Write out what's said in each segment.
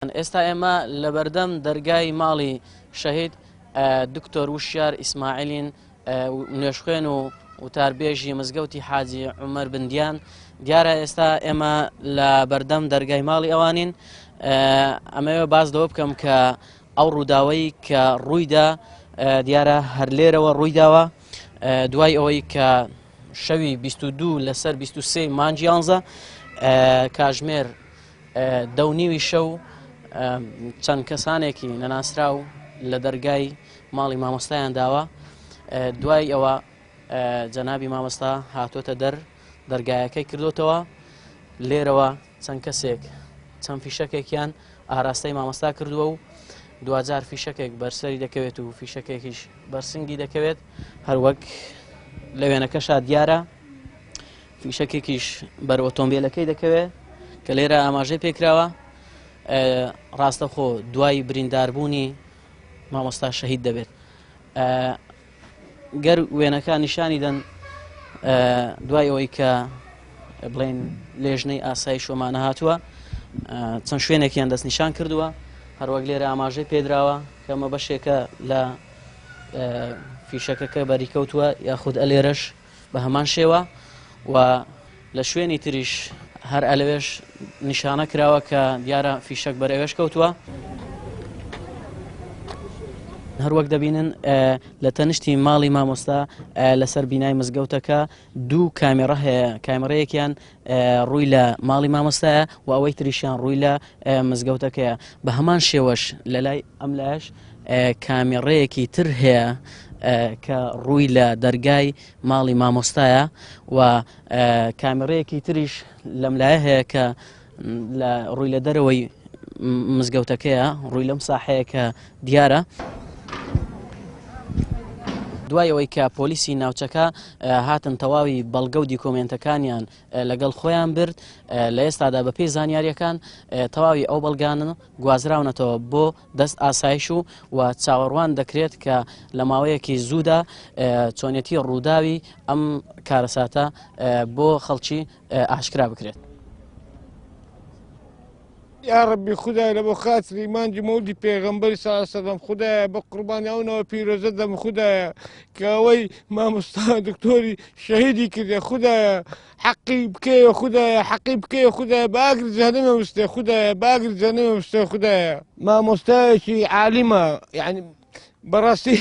ئێستا ئێمە لە بەردەم دەرگای ماڵی شەهید دکتۆر وشیار ئیسماعیلین نوێژخوێن و وتاربێژی مزگەوتی حاجی عومەر بندیان دیارە ئێستا ئێمە لە بەردەم دەرگای ماڵی ئەوانین. ئەمەوێ باس لەوە بکەم کە ئەو ڕووداوەی کە ڕوویدا دیارە هەر لێرەوە ڕوویداوە دوای ئەوەی کە شەوی 22 لەسەر 23 مانگی 11 کاتژمێر 2:30 شەو چەند کەسانێکی نەناسراو لە دەرگای ماڵی مامۆستایان داوە. دوای ئەوە جەنابی مامۆستا هاتۆتە دەرگایەکەی کردوتەوە. لێرەوە چەند کەسێک چەند فیشەکێکیان ئاراستەی مامۆستا کردووە و دوجار فیشەکێک بەرسەری دەکەوێت و فیشەکێکیش بەرسنگی دەکەوێت. هەروەک لە وێنەکەشا دیارە فیشەکێکیش بەر ئۆتۆمبیلەکەی دەکەوێت کە لێرە ئاماژەی پێکراوە. ڕاستەخۆ دوای برینداربوونی مامۆستا شەهید دەبێت. گەر وێنەکە نیشانی دەن دوای ئەوەی کە بڵێن لێژنەی ئاسایی شۆمانە هاتووە چەند شوێنێکیان دەست نیشان کردووە. هەروەک لێرە ئاماژەی پێدراوە کە ئەمە بەشێکە لە فیشەکەکە بەریکەوتووە یاخود ئەلێرەش بە هەمان شێوە و لە شوێنی تریش هەر ئەلەوێش نیشانە کراوە کە دیارە فیشەک بەرەوێش کەوتووە. هەروەک دەبینن لە تەنیشتی ماڵی مامۆستا لەسەر بینای مزگەوتەکە دوو کامێرە هەیە. کامێرەیەکیان ڕووی لە ماڵی مامۆستایە و ئەوەی تریشیان ڕووی لە مزگەوتەکەیە. بە هەمان شێوەش لە لای ئەم لایش کامێرەیەکی تر هەیە کە ڕووی لە دەرگای ماڵی مامۆستایە و کامێرەیەکی تریش لەم لایە هەیە کە ڕووی لە دەرەوەی مزگەوتەکەیە ڕووی لەم ساحەیە کە دیارە. دوای ئەوەی کە پۆلیسی ناوچەکە هاتن تەواوی بەڵگە و دیکۆمنتەکانیان لەگەڵ خۆیان برد، لە ئێستادا بە پێی زانیاریەکان تەواوی ئەو بەڵگانن گوازراونەتەوە بۆ دەست ئاسایش و چاوەڕوان دەکرێت کە لە ماوەیەکی زوودا چۆنیەتی ڕووداوی ئەم کارەساتە بۆ خەڵکی ئاشکرا بکرێت. یا ربی خدای لە بۆ خاتری مانجی مەودی پێغەمبەری صلی الله علیه و سلم خدایە بە قوربانی ئەوەوە پیرۆزە دەم خدایە کە ئەوەی مامۆستا دکتۆری شەهیدی کردێ خدایە حەقی بکەیە خدایە حەقی بکەیە خدایە باگری جەهەنەمە بستێ خدایە باگری جەهەنەمە بستێ خدایە. مامۆستایەکی عالیمە یعنی بەڕاستی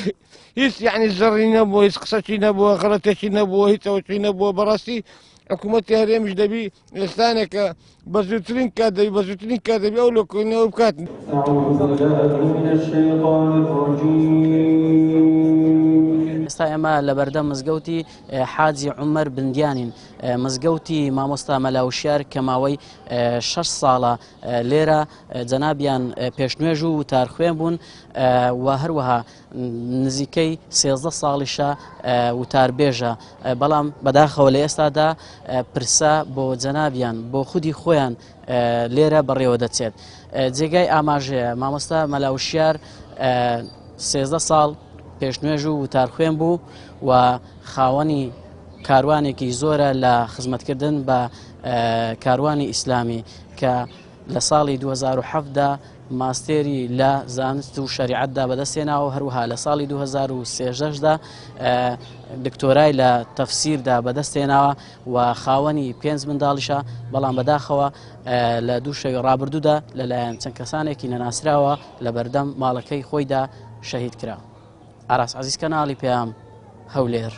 هیچ یعنی زەڕی نەبووە، هیچ قسەی نەبووە، غەڵەتێکی نەبووە، هیچ ئەوەی نەبووە. بەڕاستی حکوومەتی هەرێمیش دەبی ئێستانێکە بە زووترین کات دەبی بە زووترین کات دەبی ئەو لۆکۆینەوە بکات. ئێستا ئێمە لە بەردەم مزگەوتی حاجی عومەر بندیانین، مزگەوتی مامۆستا مەلا وشیار کە ماوەی 6 ساڵە لێرە جەنابیان پێشنوێژ و وتارخوێن بوون و هەروەها نزیکەی 13 ساڵیشە وتاربێژە. بەڵام بەداخەوە لە ئێستادا پرسا بۆ جەنابیان بۆ خودی خۆیان لێرە بەڕێوە دەچێت. جێگای ئاماژەیە مامۆستا مەلا وشیار 13 ساڵ پێشنوێژ و وتارخوێن بوو و خاوەنی کاروانێکی زۆرە لە خزمەتکردن بە کاروانی ئیسلامی کە لە ساڵی 2007دا ماستێری لە زانست و شەریعەتدا بەدەستێناوە، هەروەها لە ساڵی 2013دا دکتۆرای لە تەفسیردا بەدەستێناوە و خاوەنی 5 منداڵیشە. بەڵام بەداخەوە لە دوو شەوی ڕابردوودا لەلایەن چەند کەسانێکی نەناسراوە لە بەردەم ماڵەکەی خۆیدا شەهید کرا. ئاراس عەزیز کەناڵی پێام هەولێر.